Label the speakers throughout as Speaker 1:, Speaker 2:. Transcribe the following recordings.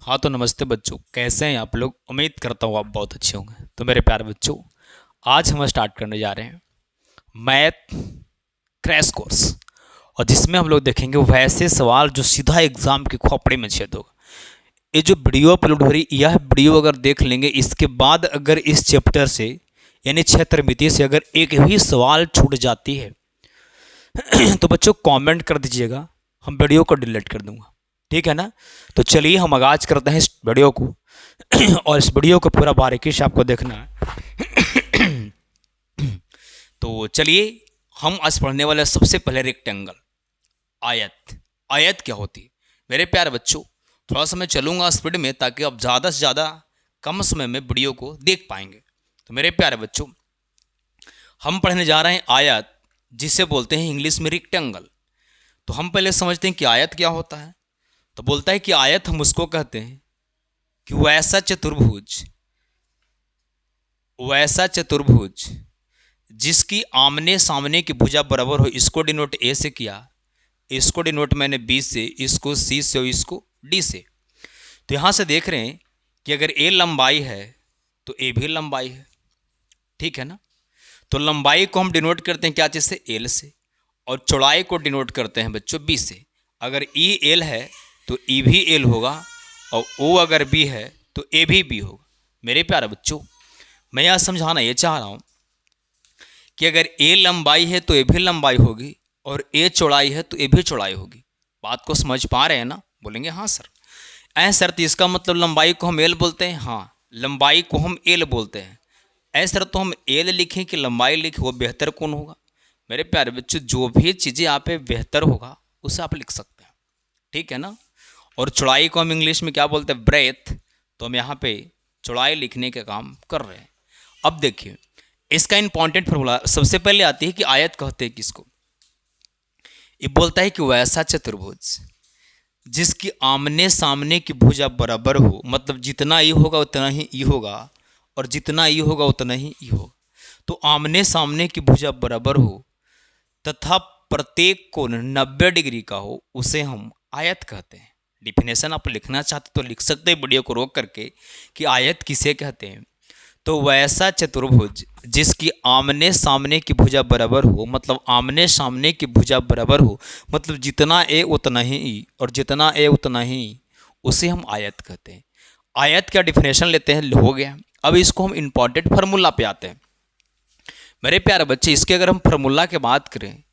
Speaker 1: हाँ तो नमस्ते बच्चों, कैसे हैं आप लोग। उम्मीद करता हूँ आप बहुत अच्छे होंगे। तो मेरे प्यारे बच्चों, आज हम स्टार्ट करने जा रहे हैं मैथ क्रैश कोर्स, और जिसमें हम लोग देखेंगे वैसे सवाल जो सीधा एग्जाम की खोपड़ी में छेद होगा। ये जो वीडियो अपलोड हो रही, यह वीडियो अगर देख लेंगे, इसके बाद अगर इस चैप्टर से यानी क्षेत्र मिति से अगर एक भी सवाल छूट जाती है तो बच्चों कमेंट कर दीजिएगा, हम वीडियो को डिलीट कर दूंगा। ठीक है ना। तो चलिए हम आगाज करते हैं इस वीडियो को और इस वीडियो को पूरा बारीकी से आपको देखना है। तो चलिए हम आज पढ़ने वाले सबसे पहले रेक्टेंगल, आयत। आयत क्या होती है मेरे प्यारे बच्चों। थोड़ा सा मैं चलूंगा स्पीड में ताकि आप ज़्यादा से ज़्यादा कम समय में वीडियो को देख पाएंगे। तो मेरे प्यारे बच्चों, हम पढ़ने जा रहे हैं आयत, जिसे बोलते हैं इंग्लिश में रेक्टेंगल। तो हम पहले समझते हैं कि आयत क्या होता है। तो बोलता है कि आयत हम उसको कहते हैं कि वैसा चतुर्भुज जिसकी आमने सामने की भुजा बराबर हो। इसको डिनोट ए से किया, इसको डिनोट मैंने बी से, इसको सी से और इसको डी से। तो यहां से देख रहे हैं कि अगर ए लंबाई है तो ए भी लंबाई है। ठीक है ना। तो लंबाई को हम डिनोट करते हैं क्या चीज़ से, एल से, और चौड़ाई को डिनोट करते हैं बच्चों बी से। अगर ई एल है तो ई भी एल होगा, और ओ अगर बी है तो ए भी बी होगा। मेरे प्यारे बच्चों, मैं यह समझाना ये चाह रहा हूँ कि अगर ए लंबाई है तो ए भी लंबाई होगी, और ए चौड़ाई है तो ए भी चौड़ाई होगी। बात को समझ पा रहे हैं ना। बोलेंगे हाँ सर। सर तो इसका मतलब लंबाई को हम एल बोलते हैं। हाँ, लंबाई को हम एल बोलते हैं। सर तो हम एल लिखें कि लंबाई लिखें, वो बेहतर कौन होगा। मेरे प्यारे बच्चों, जो भी चीज़ें आप पे बेहतर होगा उसे आप लिख सकते हैं। ठीक है ना। और चौड़ाई को हम इंग्लिश में क्या बोलते हैं, ब्रेथ। तो हम यहाँ पे चौड़ाई लिखने का काम कर रहे हैं। अब देखिए इसका इंपॉर्टेंट फॉर्मूला सबसे पहले आती है कि आयत कहते हैं किसको। ये बोलता है कि वैसा चतुर्भुज जिसकी आमने सामने की भुजा बराबर हो, मतलब जितना ई होगा उतना ही ई होगा, और जितना ई होगा उतना ही ई होगा। तो आमने सामने की भुजा बराबर हो तथा प्रत्येक कोण 90 डिग्री का हो, उसे हम आयत कहते हैं। डिफिनेशन आप लिखना चाहते तो लिख सकते हैं वीडियो को रोक करके कि आयत किसे कहते हैं। तो वैसा चतुर्भुज जिसकी आमने सामने की भुजा बराबर हो, मतलब आमने सामने की भुजा बराबर हो, मतलब जितना ए उतना ही ई, और जितना ए उतना ही ई, उसे हम आयत कहते हैं। आयत का डिफिनेशन लेते हैं, हो गया। अब इसको हम इंपॉर्टेंट फार्मूला पे आते हैं। मेरे प्यारे बच्चे, इसके अगर हम फार्मूला की बात करें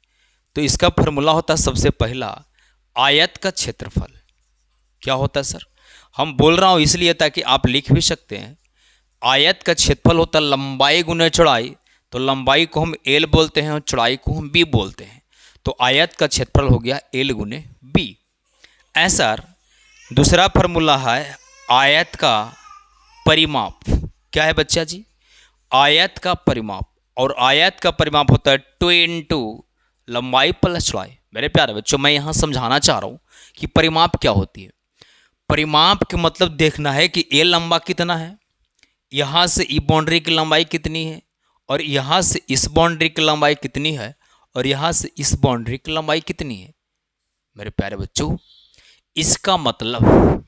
Speaker 1: तो इसका फार्मूला होता है सबसे पहला आयत का क्षेत्रफल। क्या होता है सर, हम बोल रहा हूँ इसलिए ताकि आप लिख भी सकते हैं। आयत का क्षेत्रफल होता है लंबाई गुने चौड़ाई। तो लंबाई को हम एल बोलते हैं और चौड़ाई को हम बी बोलते हैं। तो आयत का क्षेत्रफल हो गया एल गुने बी। ऐसा दूसरा फार्मूला है आयत का परिमाप। क्या है बच्चा जी, आयत का परिमाप। और आयत का परिमाप होता है 2 इंटू लंबाई प्लस चौड़ाई। मेरे प्यारे बच्चों, मैं यहाँ समझाना चाह रहा हूँ कि परिमाप क्या होती है। परिमाप के मतलब देखना है कि ए लंबा कितना है, यहाँ से ई बाउंड्री की लंबाई कितनी है, और यहाँ से इस बाउंड्री की लंबाई कितनी है, और यहाँ से इस बाउंड्री की लंबाई कितनी है। मेरे प्यारे बच्चों, इसका मतलब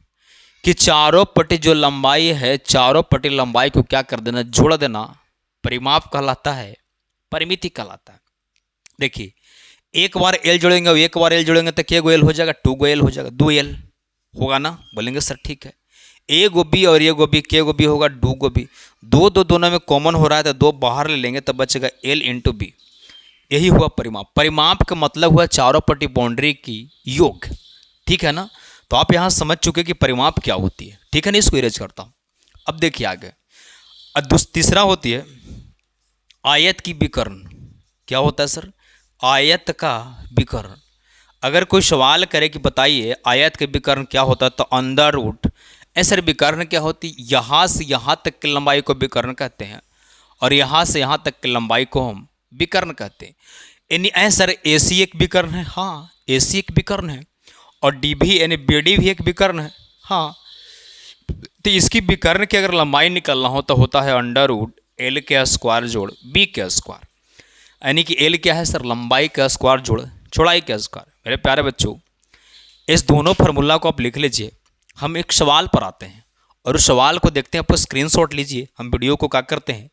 Speaker 1: कि चारों पट्टी जो लंबाई है, चारों पट्टी लंबाई को क्या कर देना, जोड़ देना, परिमाप कहलाता है, परिमिति कहलाता है। देखिए एक बार एल जोड़ेंगे और एक बार एल जोड़ेंगे तो क्या एल हो जाएगा, 2 गो एल हो जाएगा, 2 एल होगा ना। बोलेंगे सर ठीक है, ए गो बी और ए गो बी, के गो बी होगा, 2 गो बी, दो दो दोनों में कॉमन हो रहा है तो 2 बाहर ले लेंगे तो बचेगा एल इंटू बी। यही हुआ परिमाप। परिमाप का मतलब हुआ चारों पट्टी बाउंड्री की योग। ठीक है ना। तो आप यहाँ समझ चुके कि परिमाप क्या होती है। ठीक है ना, इसको इरेज करता हूँ। अब देखिए आगे, तीसरा होती है आयत की विकर्ण। क्या होता है सर, आयत का विकर्ण। अगर कोई सवाल करे कि बताइए आयत के विकर्ण क्या होता है, तो अंडर रूट। सर विकर्ण क्या होती, यहाँ से यहाँ तक की लंबाई को विकर्ण कहते हैं, और यहाँ से यहाँ तक की लंबाई को हम विकर्ण कहते हैं। यानी सर ए सी एक विकर्ण है। हाँ, ए सी एक विकर्ण है, और डी भी यानी बी डी भी एक विकर्ण है। हाँ, तो इसकी विकर्ण की अगर लंबाई निकलना हो तो होता है अंडर रूट एल के स्क्वायर जोड़ बी के स्क्वायर। यानी कि एल क्या है सर, लंबाई का स्क्वायर जोड़ चौड़ाई का स्क्वायर। मेरे प्यारे बच्चों, इस दोनों फार्मूला को आप लिख लीजिए हम एक सवाल पर आते हैं और उस सवाल को देखते हैं। आप स्क्रीनशॉट लीजिए। हम वीडियो को क्या करते हैं,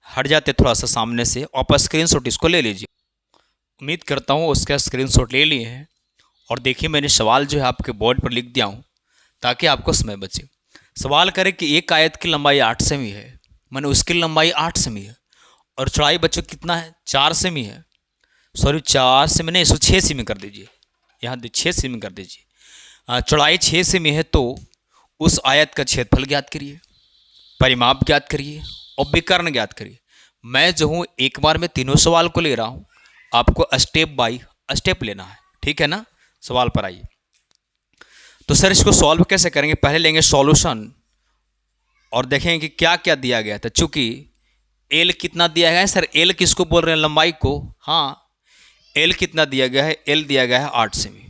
Speaker 1: हट जाते थोड़ा सा सामने से, आप स्क्रीनशॉट इसको ले लीजिए। उम्मीद करता हूँ उसका स्क्रीनशॉट ले लिए हैं। और देखिए मैंने सवाल जो है आपके बोर्ड पर लिख दिया हूँ ताकि आपको समय बचे। सवाल करें कि एक आयत की लंबाई 8 सेमी है, माने उसकी लंबाई 8 सेमी है और चौड़ाई बच्चों कितना है, 4 सेमी है। सॉरी 4 सेमी नहीं, इसको 6 सेमी कर दीजिए। यहाँ 6 सेमी कर दीजिए। चौड़ाई 6 सेमी है तो उस आयत का क्षेत्रफल ज्ञात करिए, परिमाप ज्ञात करिए और विकर्ण ज्ञात करिए। मैं जो हूँ एक बार में तीनों सवाल को ले रहा हूँ, आपको स्टेप बाय स्टेप लेना है, ठीक है ना। सवाल पर आइए। तो सर इसको सॉल्व कैसे करेंगे, पहले लेंगे सॉल्यूशन और देखेंगे कि क्या क्या दिया गया था। चूंकि एल कितना दिया गया है सर, एल किसको बोल रहे हैं, लंबाई को। हाँ, एल कितना दिया गया है, एल दिया गया है 8 सेमी।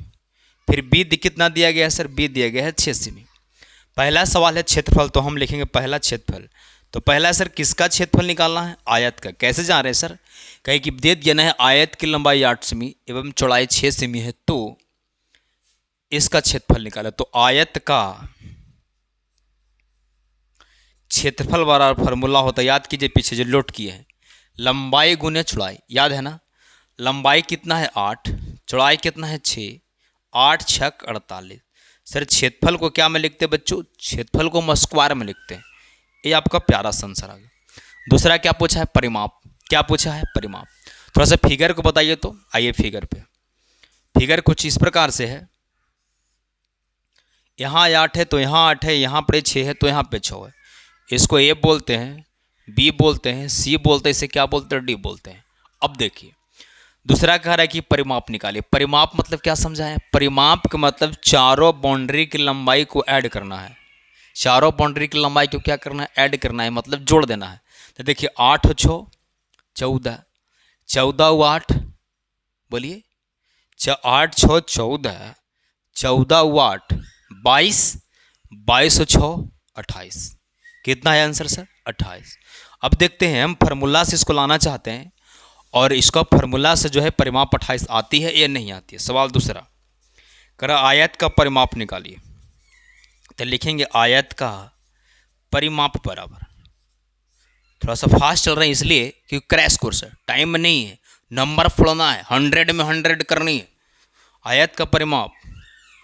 Speaker 1: फिर बी कितना दिया गया है सर, बी दिया गया है 6 सेमी। पहला सवाल है क्षेत्रफल, तो हम लिखेंगे पहला क्षेत्रफल। तो पहला सर किसका क्षेत्रफल निकालना है, आयत का। कैसे जान रहे हैं सर, कहीं कि दे दिया है आयत की लंबाई 8 सेमी एवं चौड़ाई 6 सेमी है तो इसका क्षेत्रफल निकाला। तो आयत का क्षेत्रफल वाला फॉर्मूला होता है, याद कीजिए पीछे जो नोट किए हैं, लंबाई गुने चौड़ाई, याद है ना। लंबाई कितना है 8, चौड़ाई कितना है 6, 8 छक 48। सर क्षेत्रफल को क्या में लिखते हैं बच्चों, क्षेत्रफल को हम स्क्वायर में लिखते हैं। ये आपका प्यारा आंसर आ गया। दूसरा क्या पूछा है, परिमाप। क्या पूछा है, परिमाप। थोड़ा सा फिगर को बताइए। तो आइए फिगर पे। फिगर कुछ इस प्रकार से है, यहाँ 8 है तो यहाँ 8 है, यहाँ पर 6 है तो यहाँ पे 6 है। इसको ए बोलते हैं, बी बोलते हैं, सी बोलते हैं, इसे क्या बोलते हैं, डी बोलते हैं। अब देखिए दूसरा कह रहा है कि परिमाप निकालिए। परिमाप मतलब क्या समझाएं, परिमाप का मतलब चारों बाउंड्री की लंबाई को ऐड करना है। चारों बाउंड्री की लंबाई को क्या करना है, ऐड करना है, मतलब जोड़ देना है। तो देखिए 8 और 6 14, 14 और 8 बोलिए, 8 6 14, 14 और 8 22, 22 और 6 28। कितना है आंसर सर, 28। अब देखते हैं हम फार्मूला से इसको लाना चाहते हैं और इसका फार्मूला से जो है परिमाप 28 आती है या नहीं आती है। सवाल दूसरा करा आयत का परिमाप निकालिए। तो लिखेंगे आयत का परिमाप बराबर, थोड़ा सा फास्ट चल रहे हैं इसलिए क्योंकि क्रैश कोर्स है, टाइम में नहीं है, नंबर फोड़ना है, 100 में 100 करनी है। आयत का परिमाप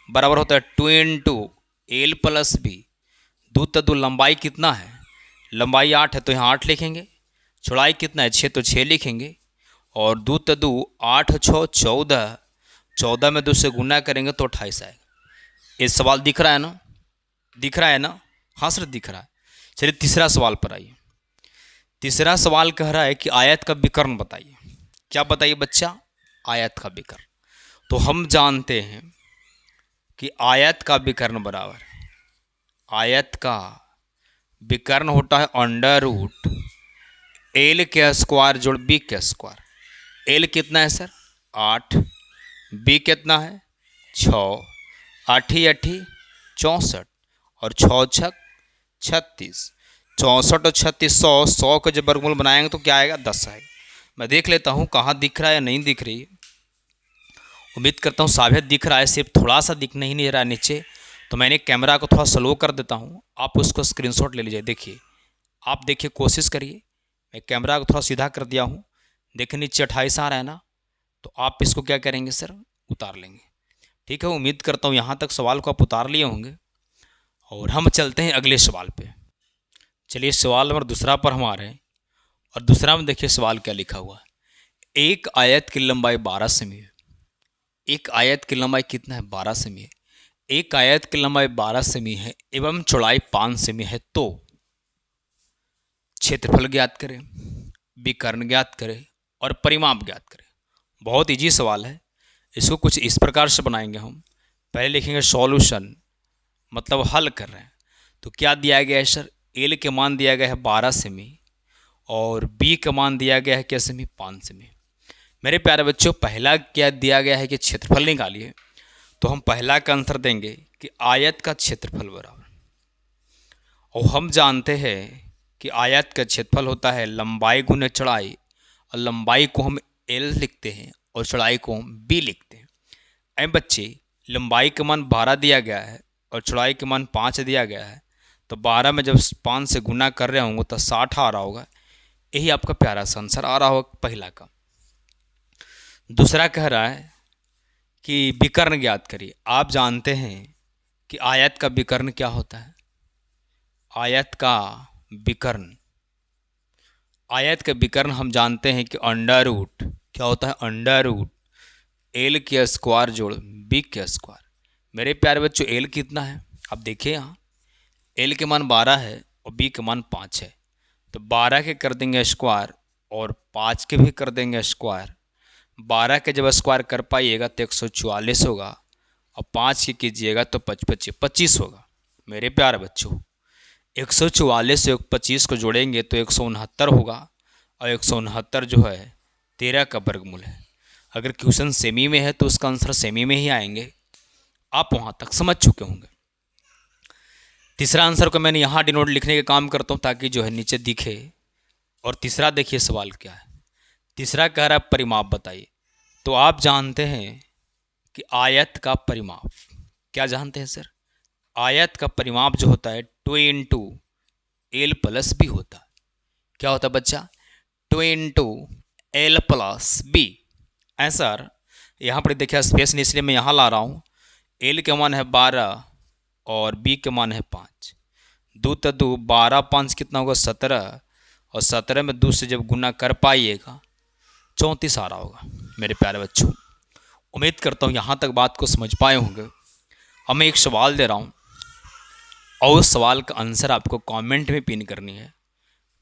Speaker 1: बराबर होता है 2 इंटू एल प्लस बी। दो तो दो, लंबाई कितना है, लंबाई 8 है तो यहाँ 8 लिखेंगे, चौड़ाई कितना है 6 तो 6 लिखेंगे, और दो तो दो 8 6 14, 14 में 2 से गुना करेंगे तो 28 आएगा। ये सवाल दिख रहा है ना, दिख रहा है ना, हाँ सर दिख रहा है। चलिए तीसरा सवाल पर आइए। तीसरा सवाल कह रहा है कि आयत का विकर्ण बताइए। क्या बताइए बच्चा, आयत का विकर्ण। तो हम जानते हैं कि आयत का विकर्ण बराबर, आयत का विकर्ण होता है अंडर रूट एल के स्क्वायर जोड़ बी के स्क्वायर। एल कितना है सर 8, बी कितना है 6, 8 8 64 और 6 छक 36। 64 और 36 100 का जब वर्गमूल बनाएंगे तो क्या आएगा, 10 आएगा। मैं देख लेता हूँ कहाँ दिख रहा है या नहीं दिख रही है। उम्मीद करता हूँ साबित दिख रहा है, सिर्फ थोड़ा सा दिख नहीं रहा है नीचे। तो मैंने कैमरा को थोड़ा स्लो कर देता हूँ, आप उसको स्क्रीनशॉट ले लीजिए। देखिए आप देखिए, कोशिश करिए। मैं कैमरा को थोड़ा सीधा कर दिया हूँ, देखिए नीचे 28 आ रहा है ना, तो आप इसको क्या करेंगे सर, उतार लेंगे। ठीक है, उम्मीद करता हूँ यहाँ तक सवाल को आप उतार लिए होंगे। और हम चलते हैं अगले सवाल पे। चलिए सवाल नंबर दूसरा पर हम आ रहे हैं। और दूसरा में देखिए सवाल क्या लिखा हुआ है, एक आयत की लंबाई 12 सेमी है। एक आयत की लंबाई कितना है, 12 सेमी है। एक आयत की लंबाई 12 सेमी है एवं चौड़ाई 5 सेमी है तो क्षेत्रफल ज्ञात करें, विकर्ण ज्ञात करें और परिमाप ज्ञात करें। बहुत इजी सवाल है, इसको कुछ इस प्रकार से बनाएंगे हम। पहले लिखेंगे सॉल्यूशन, मतलब हल कर रहे हैं। तो क्या दिया गया है सर, एल के मान दिया गया है 12 सेमी और बी का मान दिया गया है क्या सेमी, 5 सेमी। मेरे प्यारे बच्चों पहला क्या दिया गया है कि क्षेत्रफल निकालिए। तो हम पहला का आंसर देंगे कि आयत का क्षेत्रफल बराबर, और हम जानते हैं कि आयत का क्षेत्रफल होता है लंबाई गुने चौड़ाई, और लंबाई को हम एल लिखते हैं और चौड़ाई को हम बी लिखते हैं। ऐ बच्चे लंबाई का मान 12 दिया गया है और चौड़ाई के मान 5 दिया गया है, तो 12 में जब 5 से गुना कर रहे होंगे तो 60 आ रहा होगा। यही आपका प्यारा सा आंसर आ रहा होगा पहला का। दूसरा कह रहा है कि विकर्ण ज्ञात करिए। आप जानते हैं कि आयत का विकर्ण क्या होता है? आयत का विकर्ण, आयत का विकर्ण हम जानते हैं कि अंडर रूट क्या होता है? अंडर रूट एल के स्क्वायर जोड़ बी के स्क्वायर। मेरे प्यारे बच्चों एल कितना है? आप देखिए यहाँ एल के मान 12 है और बी के मान 5 है, तो 12 के कर देंगे स्क्वायर और 5 के भी कर देंगे स्क्वायर। 12 के जब स्क्वायर कर पाइएगा तो 144 होगा और 5 के कीजिएगा तो 25 होगा। मेरे प्यारे बच्चों 144 से 25 को जोड़ेंगे तो 169 होगा और 169 जो है 13 का वर्गमूल है। अगर क्वेश्चन सेमी में है तो उसका आंसर सेमी में ही आएंगे। आप वहाँ तक समझ चुके होंगे। तीसरा आंसर को मैंने यहाँ डिनोट लिखने का काम करता हूँ ताकि जो है नीचे दिखे। और तीसरा देखिए सवाल क्या है। तीसरा कह रहा है परिमाप बताइए। तो आप जानते हैं कि आयत का परिमाप क्या जानते हैं सर? आयत का परिमाप जो होता है 2 इंटू एल प्लस बी होता है। क्या होता है बच्चा? 2 into l plus b. Sir यहाँ पर देखिए स्पेस नहीं इसलिए मैं यहाँ ला रहा हूँ। एल के मान है 12 और बी के मान है 5। 2 तो 2 12 5 कितना होगा? 17 और 17 में 2 से जब गुना कर पाइएगा 34 आ रहा होगा। मेरे प्यारे बच्चों उम्मीद करता हूँ यहाँ तक बात को समझ पाए होंगे। अब मैं एक सवाल दे रहा हूँ और उस सवाल का आंसर आपको कमेंट में पिन करनी है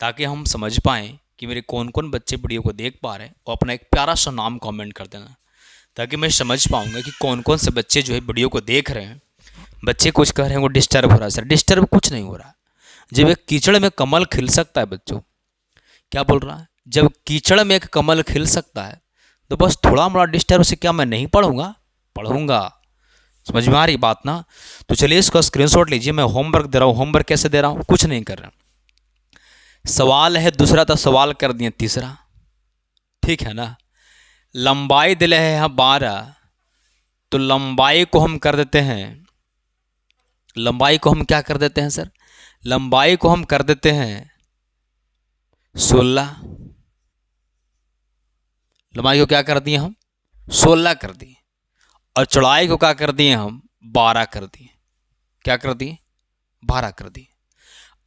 Speaker 1: ताकि हम समझ पाएँ कि मेरे कौन कौन बच्चे वीडियो को देख पा रहे हैं। और अपना एक प्यारा सा नाम कमेंट कर देना ताकि मैं समझ पाऊँगा कि कौन कौन से बच्चे जो है वीडियो को देख रहे हैं। बच्चे कुछ कह रहे हैं वो डिस्टर्ब हो रहा है। सर डिस्टर्ब कुछ नहीं हो रहा। जब एक कीचड़ में कमल खिल सकता है बच्चों, क्या बोल रहा है? जब कीचड़ में एक कमल खिल सकता है तो बस थोड़ा मोड़ा डिस्टर्ब से क्या मैं नहीं पढ़ूंगा? पढ़ूंगा। समझ में आ रही बात ना? तो चलिए इसका स्क्रीनशॉट लीजिए। मैं होमवर्क दे रहा हूँ। होमवर्क कैसे दे रहा हूँ? कुछ नहीं कर रहा। सवाल है दूसरा तो सवाल कर दिए तीसरा। ठीक है ना? लंबाई दिले है यहाँ 12, तो लंबाई को हम कर देते हैं, लंबाई को हम क्या कर देते हैं सर? लंबाई को हम कर देते हैं 16। लंबाई को क्या कर दिए हम? 16 कर दिए। और चौड़ाई को क्या कर दिए हम? 12 कर दिए। क्या कर दिए? 12 कर दिए।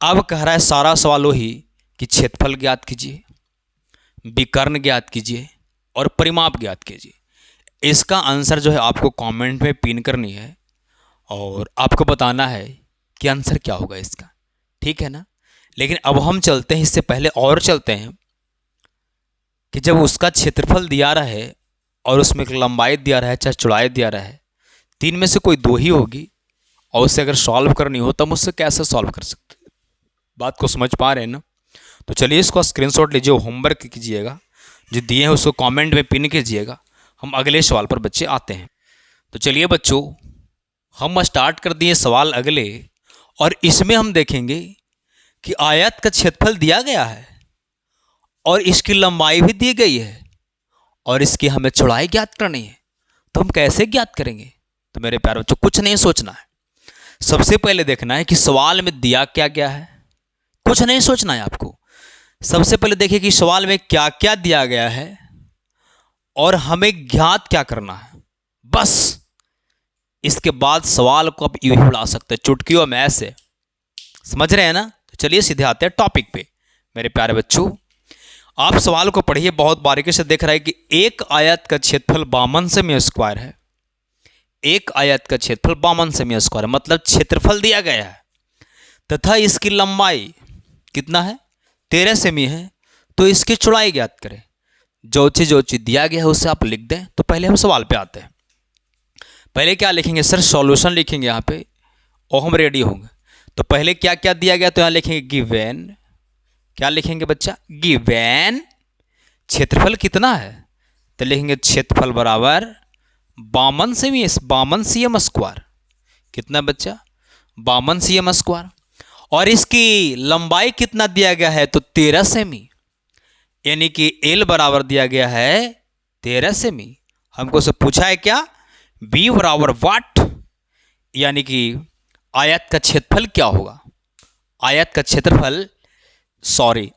Speaker 1: अब कह रहा है सारा सवाल वही कि क्षेत्रफल ज्ञात कीजिए, विकर्ण ज्ञात कीजिए और परिमाप ज्ञात कीजिए। इसका आंसर जो है आपको कमेंट में पिन करनी है और आपको बताना है कि आंसर क्या होगा इसका। ठीक है ना? लेकिन अब हम चलते हैं, इससे पहले और चलते हैं कि जब उसका क्षेत्रफल दिया रहा है और उसमें एक लंबाई दिया रहा है चाहे चौड़ाई दिया रहा है, तीन में से कोई दो ही होगी और उसे अगर सॉल्व करनी हो तो हम उससे कैसे सॉल्व कर सकते हैं? बात को समझ पा रहे हैं ना? तो चलिए इसको स्क्रीनशॉट लीजिए, होमवर्क कीजिएगा, जो दिए हैं उसको कमेंट में पिन कीजिएगा। हम अगले सवाल पर बच्चे आते हैं। तो चलिए बच्चों हम स्टार्ट कर दिए सवाल अगले, और इसमें हम देखेंगे कि आयत का क्षेत्रफल दिया गया है और इसकी लंबाई भी दी गई है और इसकी हमें चौड़ाई ज्ञात करनी है। तो हम कैसे ज्ञात करेंगे? तो मेरे प्यारे बच्चों कुछ नहीं सोचना है। सबसे पहले देखना है कि सवाल में दिया क्या क्या है। कुछ नहीं सोचना है आपको। सबसे पहले देखिए कि सवाल में क्या क्या दिया गया है और हमें ज्ञात क्या करना है, बस। इसके बाद सवाल को आप यूं ही उड़ा सकते हैं चुटकियों में ऐसे। समझ रहे हैं ना? तो चलिए सीधे आते हैं टॉपिक पे। मेरे प्यारे बच्चों आप सवाल को पढ़िए, बहुत बारीकी से देख रहे हैं कि एक आयत का क्षेत्रफल 52 सेमी स्क्वायर है। एक आयत का क्षेत्रफल 52 सेमी स्क्वायर है, मतलब क्षेत्रफल दिया गया है तथा इसकी लंबाई कितना है? 13 सेमी है। तो इसकी चौड़ाई ज्ञात करें। जो चीज़ दिया गया है उसे आप लिख दें। तो पहले हम सवाल पे आते हैं। पहले क्या लिखेंगे सर? सॉल्यूशन लिखेंगे यहाँ पे और हम रेडी होंगे। तो पहले क्या क्या दिया गया? तो यहाँ लिखेंगे गिवन। क्या लिखेंगे बच्चा? गिवन। क्षेत्रफल कितना है? तो लिखेंगे क्षेत्रफल बराबर 52 cm स्क्वायर। कितना बच्चा? 52 cm स्क्वायर। और इसकी लंबाई कितना दिया गया है? तो 13 सेमी, यानी कि एल बराबर दिया गया है 13 सेमी। हमको से पूछा है क्या? बी बराबर वाट, यानी कि आयत का क्षेत्रफल क्या होगा? आयत का क्षेत्रफल,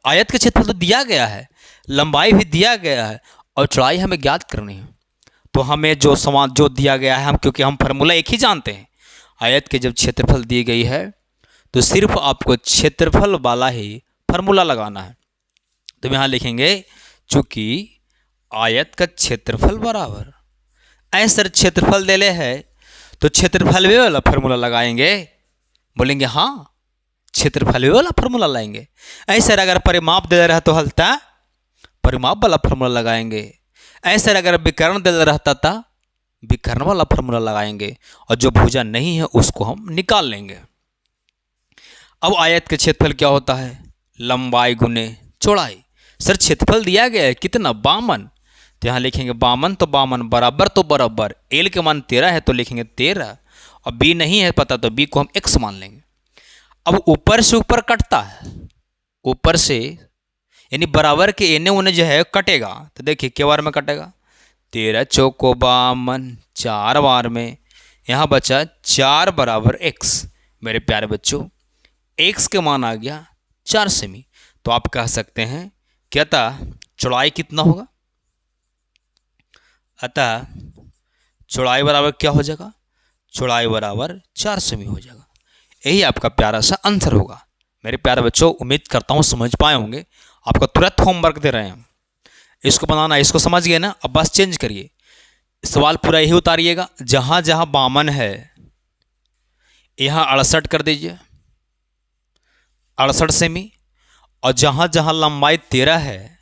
Speaker 1: आयत का क्षेत्रफल तो दिया गया है, लंबाई भी दिया गया है और चौड़ाई हमें ज्ञात करनी है। तो हमें जो दिया गया है, क्योंकि हम फार्मूला एक ही जानते हैं, आयत के जब क्षेत्रफल दी गई है तो सिर्फ आपको क्षेत्रफल वाला ही फार्मूला लगाना है। तो हम यहाँ लिखेंगे चूंकि आयत का क्षेत्रफल बराबर, ऐसा क्षेत्रफल दे ले है तो क्षेत्रफल भी वाला फार्मूला लगाएंगे। बोलेंगे हाँ, क्षेत्रफल भी वाला फार्मूला लाएंगे। ऐसे अगर परिमाप दे रहा तो हलता परिमाप वाला फार्मूला लगाएंगे। ऐसे अगर विकर्ण दे रहता था विकर्ण वाला फार्मूला लगाएंगे, और जो भुजा नहीं है उसको हम निकाल लेंगे। अब आयत के क्षेत्रफल क्या होता है? लंबाई गुने चौड़ाई। सर क्षेत्रफल दिया गया है कितना? 52। तो यहाँ लिखेंगे 52, तो 52 बराबर तो बराबर, एल के मान 13 है तो लिखेंगे 13, और बी नहीं है पता तो बी को हम x मान लेंगे। अब ऊपर से ऊपर कटता है, ऊपर से यानी बराबर के एने उने जो है कटेगा, तो देखिए क्या बार में कटेगा? 13 चौको 52, 4 बार में यहाँ बचा 4 बराबर x। मेरे प्यारे बच्चों, x के मान आ गया 4 सेमी। तो आप कह सकते हैं कि अतः चौड़ाई कितना होगा? अतः चौड़ाई बराबर क्या हो जाएगा? चौड़ाई बराबर 4 सेमी हो जाएगा। यही आपका प्यारा सा आंसर होगा। मेरे प्यारे बच्चों, उम्मीद करता हूँ समझ पाए होंगे। आपका तुरंत होमवर्क दे रहे हैं, इसको बनाना, इसको समझ गए ना? अब बस चेंज करिए, सवाल पूरा यही उतारिएगा। जहाँ जहाँ 52 है यहाँ 68 कर दीजिए, 68 सेमी, और जहाँ जहाँ लंबाई 13 है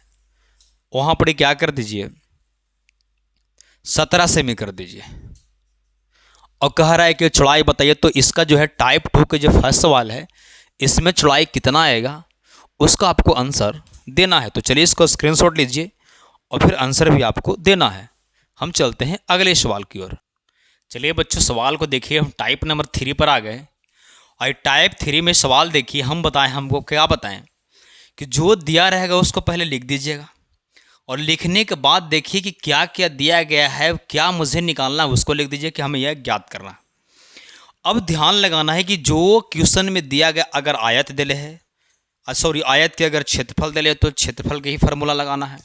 Speaker 1: वहाँ पर क्या कर दीजिए? 17 सेमी कर दीजिए। और कह रहा है कि चौड़ाई बताइए, तो इसका जो है टाइप 2 के जो फर्स्ट सवाल है इसमें चौड़ाई कितना आएगा उसका आपको आंसर देना है। तो चलिए इसको स्क्रीनशॉट लीजिए और फिर आंसर भी आपको देना है। हम चलते हैं अगले सवाल की ओर। चलिए बच्चों, सवाल को देखिए, हम टाइप नंबर 3 पर आ गए। और टाइप 3 में सवाल देखिए, हम बताएं, हमको क्या बताएं कि जो दिया रहेगा उसको पहले लिख दीजिएगा, और लिखने के बाद देखिए कि क्या क्या दिया गया है, क्या मुझे निकालना है उसको लिख दीजिए कि हमें यह ज्ञात करना है। अब ध्यान लगाना है कि जो क्वेश्चन में दिया गया, अगर आयत दिले है, आयत के अगर क्षेत्रफल दिले तो क्षेत्रफल के ही फार्मूला लगाना है।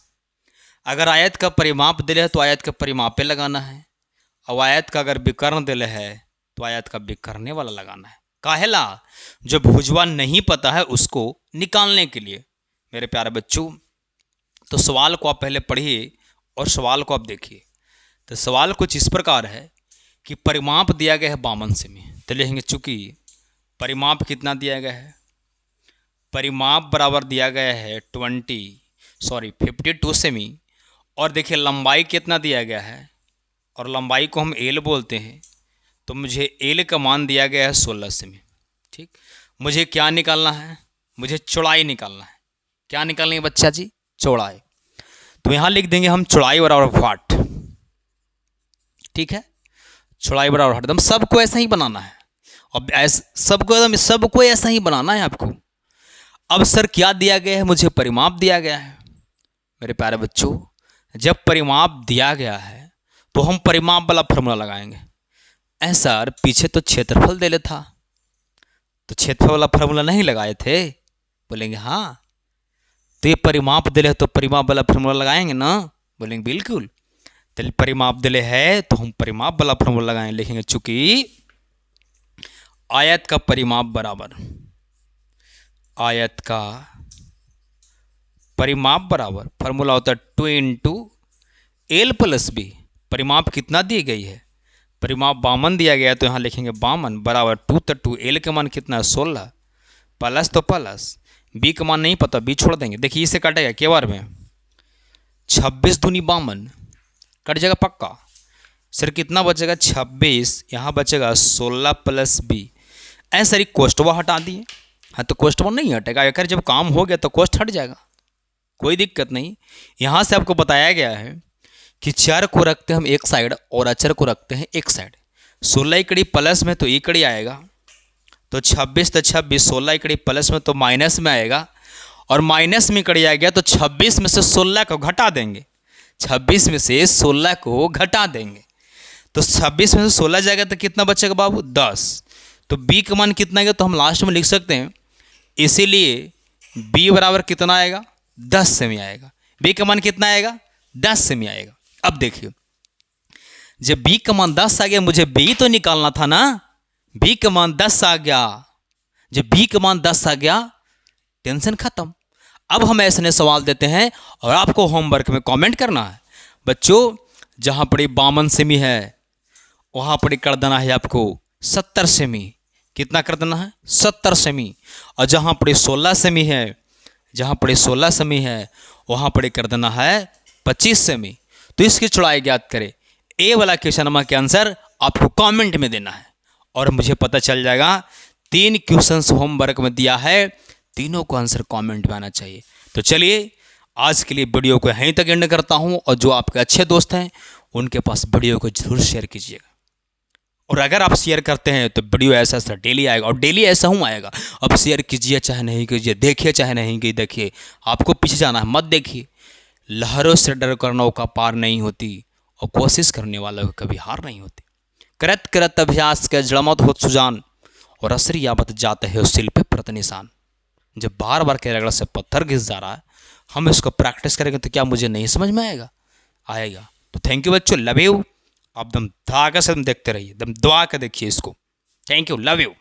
Speaker 1: अगर आयत का परिमाप दिले है तो आयत का परिमाप पे लगाना है। और आयत का अगर विकर्ण दिले है तो आयत का विकर्णे वाला लगाना है। काहेला? जो भुजवा नहीं पता है उसको निकालने के लिए। मेरे प्यारे बच्चों, तो सवाल को आप पहले पढ़िए और सवाल को आप देखिए। तो सवाल कुछ इस प्रकार है कि परिमाप दिया गया है 52 सेमी। तो लिखेंगे चूंकि परिमाप कितना दिया गया है? परिमाप बराबर दिया गया है 52 सेमी। और देखिए लंबाई कितना दिया गया है, और लंबाई को हम एल बोलते हैं, तो मुझे एल का मान दिया गया है 16 सेमी। ठीक, मुझे क्या निकालना है? मुझे चौड़ाई निकालना है। क्या निकालनी है बच्चा जी? चौड़ाई। तो यहाँ लिख देंगे हम चौड़ाई बराबर 60। ठीक है, चौड़ाई बराबर 60। एकदम सबको ऐसा ही बनाना है, और सबको ऐसा ही बनाना है आपको। अब सर क्या दिया गया है? मुझे परिमाप दिया गया है। मेरे प्यारे बच्चों, जब परिमाप दिया गया है तो हम परिमाप वाला फार्मूला लगाएंगे। ऐसा पीछे तो क्षेत्रफल दे ले था, तो क्षेत्रफल वाला फार्मूला नहीं लगाए थे? बोलेंगे हाँ। तो ये परिमाप दिले तो परिमाप वाला फार्मूला लगाएंगे ना? बोलेंगे बिल्कुल। तो परिमाप दिले है तो हम परिमाप वाला फार्मूला लगाएंगे। लिखेंगे चूंकि आयत का परिमाप बराबर, आयत का परिमाप बराबर फार्मूला होता है 2 इंटू एल प्लस बी। परिमाप कितना दी गई है? परिमाप 52 दिया गया है, तो यहाँ लिखेंगे 52 बराबर 2, तो 2 एल के मान कितना है? 16, प्लस तो प्लस, बी का मान नहीं पता, बी छोड़ देंगे। देखिए इसे काटेगा क्या बार में? 26 दूनी 52 कट जाएगा पक्का। सर कितना बचेगा? 26, यहाँ बचेगा 16 प्लस बी। ऐसा ही कोष्टवा हटा दिए। हाँ, तो कोष्टवा नहीं हटेगा, अगर जब काम हो गया तो कोष्ट हट जाएगा, कोई दिक्कत नहीं। यहाँ से आपको बताया गया है कि चर को रखते हैं हम एक साइड और अचर को रखते हैं एक साइड। 16 इकड़ी प्लस में तो इकड़ी आएगा, तो 26 तो 26, 16 इकड़ी प्लस में तो माइनस में आएगा, और माइनस में इकड़ी आ गया तो 26 में से 16 को घटा देंगे। 26 में से 16 को घटा देंगे, तो 26 में से 16 जाएगा तो कितना बचेगा बाबू? 10। तो b का मान कितना आएगा तो हम लास्ट में लिख सकते हैं, इसीलिए b बराबर कितना आएगा 10 सेमी आएगा। b का मान कितना आएगा 10 सेमी आएगा। अब देखिए जब b का मान 10 आ गया, मुझे b तो निकालना था ना, b का मान 10 आ गया। जब b का मान 10 आ गया टेंशन खत्म। अब हम ऐसे सवाल देते हैं और आपको होमवर्क में कमेंट करना है। बच्चों जहाँ पर 52 सेमी है वहाँ पर कर देना है आपको 70 सेमी। कितना कर देना है 70 सेमी। और जहाँ पर 16 सेमी है, जहाँ पर 16 सेमी है वहाँ पर कर देना है 25 सेमी। तो इसकी चौड़ाई ज्ञात करें। ए वाला क्वेश्चन नंबर के आंसर आपको कमेंट में देना है और मुझे पता चल जाएगा 3 क्वेश्चंस होमवर्क में दिया है, तीनों को आंसर कमेंट में आना चाहिए। तो चलिए आज के लिए वीडियो को यहीं तक एंड करता हूं और जो आपके अच्छे दोस्त हैं उनके पास वीडियो को जरूर शेयर कीजिएगा। और अगर आप शेयर करते हैं तो वीडियो ऐसा ऐसा डेली आएगा और डेली ऐसा हूँ आएगा। अब शेयर कीजिए चाहे नहीं कीजिए, देखिए चाहे नहीं कीजिए, देखिए आपको पीछे जाना है मत देखिए। लहरों से डर कर नौका पार नहीं होती और कोशिश करने वालों को कभी हार नहीं होती। करत करत अभ्यास के जड़मत हो सुजान और असरी आबत जाते हैं उस सिल पे प्रत निशान। जब बार बार के रगड़ से पत्थर घिस जा रहा है, हम इसको प्रैक्टिस करेंगे तो क्या मुझे नहीं समझ में आएगा। तो थैंक यू बच्चों, लव यू। आप दम धागा से देखते रहिए, दम दुआ के देखिए इसको। Thank you, love you.